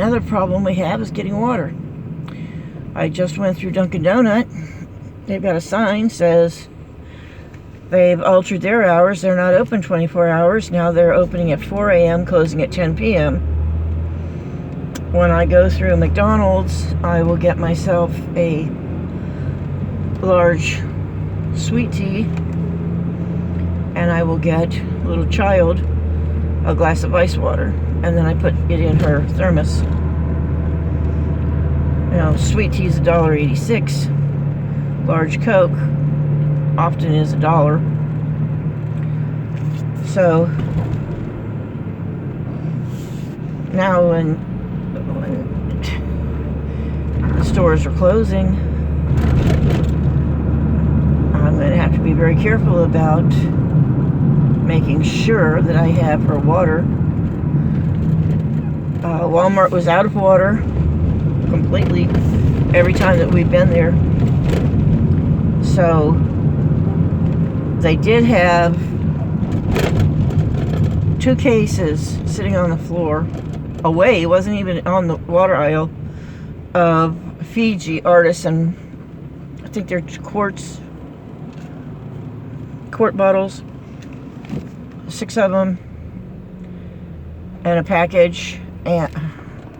Another problem we have is getting water. I just went through Dunkin' Donut. They've got a sign says they've altered their hours. They're not open 24 hours. Now they're opening at 4 a.m., closing at 10 p.m. When I go through McDonald's, I will get myself a large sweet tea, and I will get a little child a glass of ice water, and then I put it in her thermos. Sweet tea is $1.86. Large Coke often is $1. So now when the stores are closing, I'm going to have to be very careful about making sure that I have her water. Walmart was out of water completely every time that we've been there. So they did have 2 cases sitting on the floor away, it wasn't even on the water aisle, of Fiji artisan, I think they're quart bottles, 6 of them, and a package, and I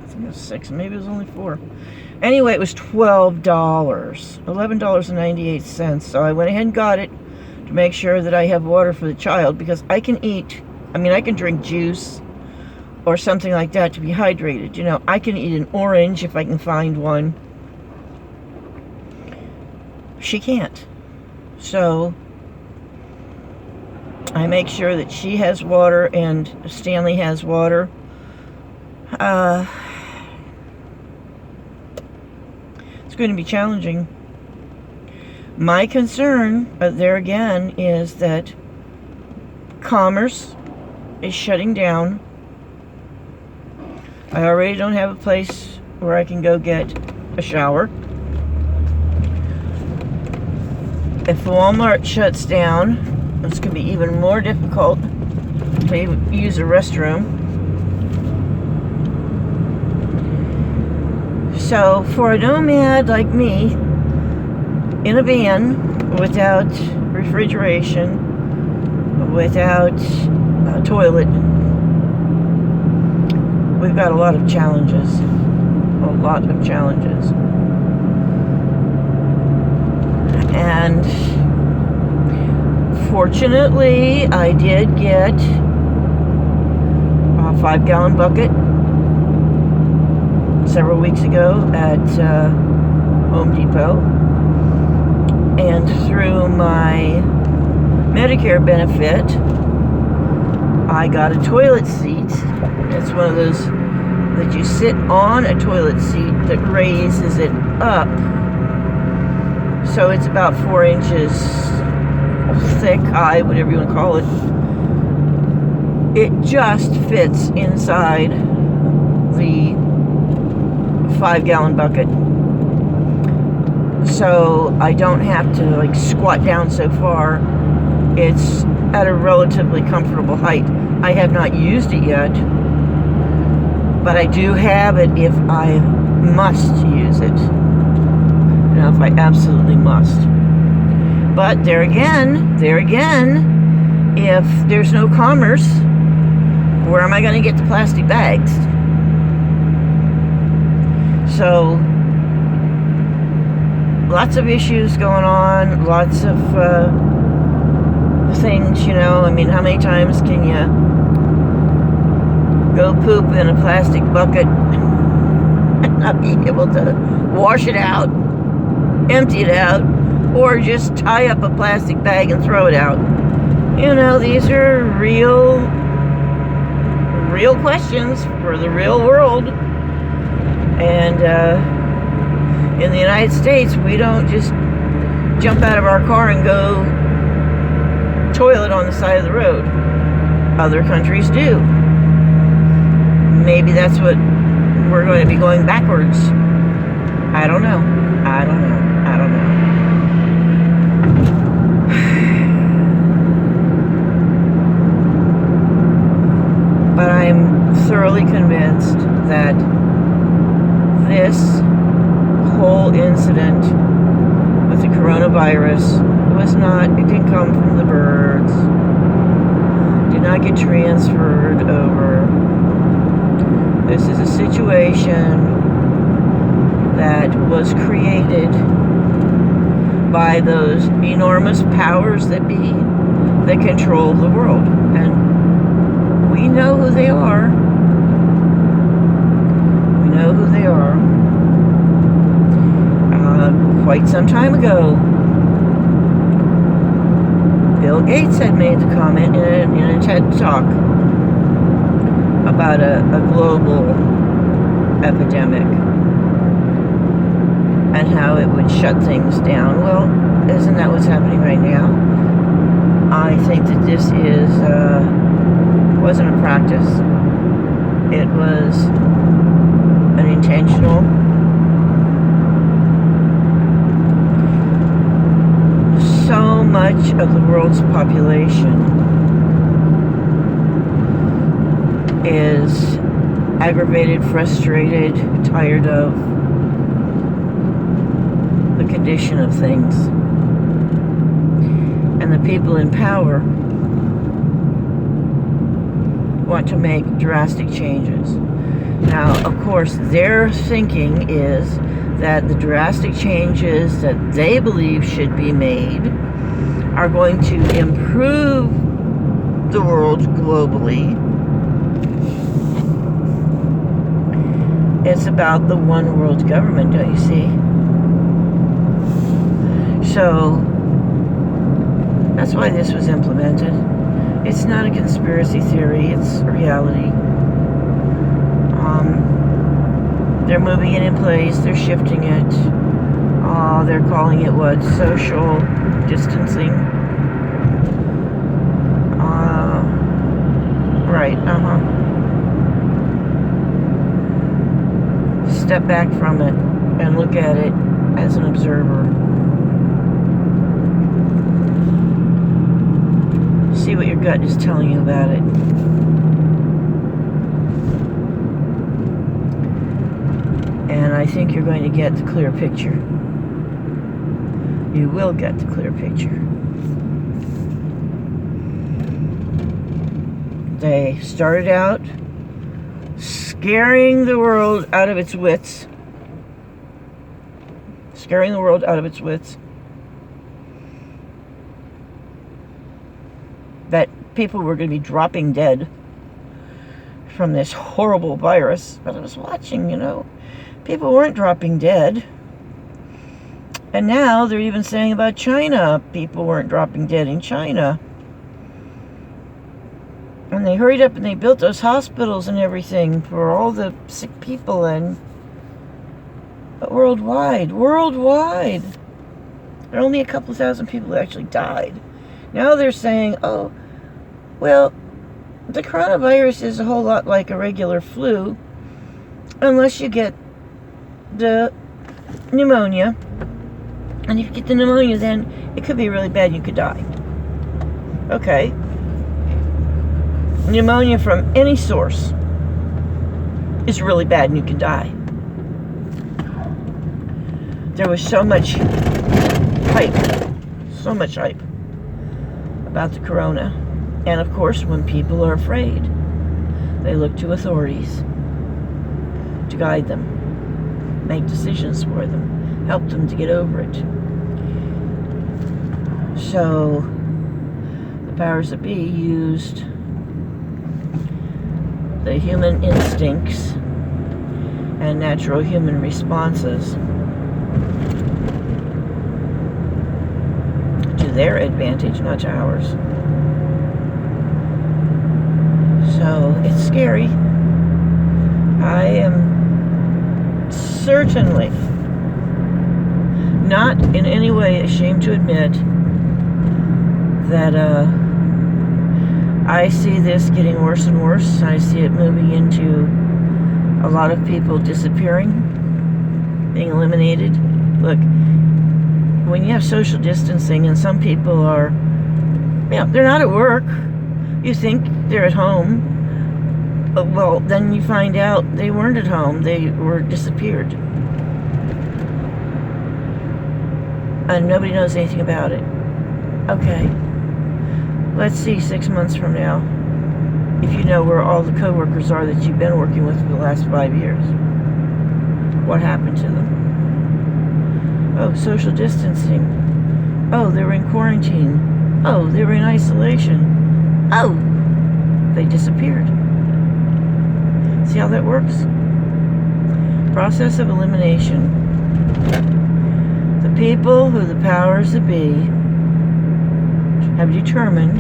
think it was 6, maybe it was only 4. Anyway, it was $12, $11.98. So I went ahead and got it to make sure that I have water for the child, because I can drink juice or something like that to be hydrated. I can eat an orange if I can find one. She can't. So I make sure that she has water and Stanley has water. It's going to be challenging. My concern, there again, is that commerce is shutting down. I already don't have a place where I can go get a shower. If Walmart shuts down, it's going to be even more difficult to even use a restroom. So for a nomad like me, in a van, without refrigeration, without a toilet, we've got a lot of challenges. A lot of challenges. And fortunately, I did get a 5-gallon bucket several weeks ago at Home Depot. And through my Medicare benefit, I got a toilet seat. It's one of those that you sit on a toilet seat that raises it up. So it's about 4 inches thick, high, whatever you want to call it. It just fits inside the 5-gallon bucket. So I don't have to squat down so far. It's at a relatively comfortable height. I have not used it yet, but I do have it if I must use it. If I absolutely must. But there again, if there's no commerce, where am I going to get the plastic bags? So lots of issues going on, lots of things, how many times can you go poop in a plastic bucket and not be able to wash it out, empty it out, or just tie up a plastic bag and throw it out? These are real questions for the real world. And in the United States, we don't just jump out of our car and go toilet on the side of the road. Other countries do. Maybe that's what we're going to be going backwards. I don't know. But I'm thoroughly convinced that this whole incident with the coronavirus it didn't come from the birds, did not get transferred over. This is a situation that was created by those enormous powers that be that control the world. And we know who they are. We know who they are. Quite some time ago, Bill Gates had made the comment in a TED Talk about a global epidemic and how it would shut things down. Well, isn't that what's happening right now? I think that this wasn't a practice. It was an intentional. So much of the world's population is aggravated, frustrated, tired of the condition of things. And the people in power want to make drastic changes. Now, of course, their thinking is that the drastic changes that they believe should be made are going to improve the world globally. It's about the one world government, don't you see? So that's why this was implemented. It's not a conspiracy theory, it's reality. They're moving it in place, they're shifting it. They're calling it what? Social distancing. Right, Step back from it and look at it as an observer. See what your gut is telling you about it. And I think you're going to get the clear picture. You will get the clear picture. They started out scaring the world out of its wits. Scaring the world out of its wits. That people were going to be dropping dead from this horrible virus. But I was watching, people weren't dropping dead. And now they're even saying about China, people weren't dropping dead in China. And they hurried up and they built those hospitals and everything for all the sick people, and but worldwide, there are only a couple thousand people who actually died. Now they're saying, oh, well, the coronavirus is a whole lot like a regular flu, unless you get the pneumonia. And if you get the pneumonia, then it could be really bad and you could die. Okay. Pneumonia from any source is really bad and you can die. There was so much hype about the corona. And of course, when people are afraid, they look to authorities to guide them, make decisions for them, help them to get over it. So the powers that be used the human instincts and natural human responses to their advantage, not to ours. So it's scary. I am certainly not in any way ashamed to admit that I see this getting worse and worse. I see it moving into a lot of people disappearing, being eliminated. Look, when you have social distancing and some people are, they're not at work. You think they're at home. Well, then you find out they weren't at home. They were disappeared. And nobody knows anything about it. Okay. Let's see 6 months from now if you know where all the coworkers are that you've been working with for the last 5 years. What happened to them? Oh, social distancing. Oh, they were in quarantine. Oh, they were in isolation. Oh, they disappeared. See how that works? Process of elimination. The people who the powers that be have determined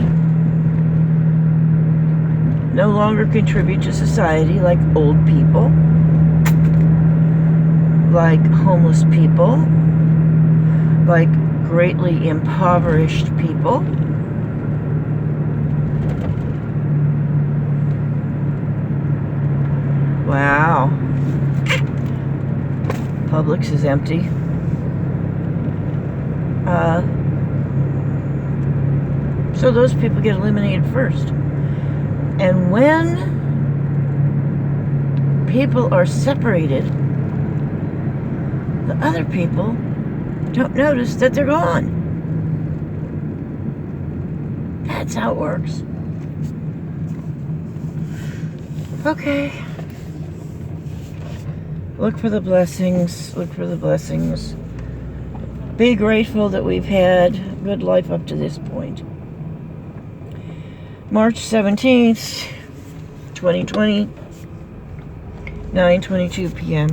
no longer contribute to society, like old people, like homeless people, like greatly impoverished people. Wow. Publix is empty. So those people get eliminated first. And when people are separated, the other people don't notice that they're gone. That's how it works. Okay. Look for the blessings. Look for the blessings. Be grateful that we've had a good life up to this point. March 17th, 2020, 9:22 p.m.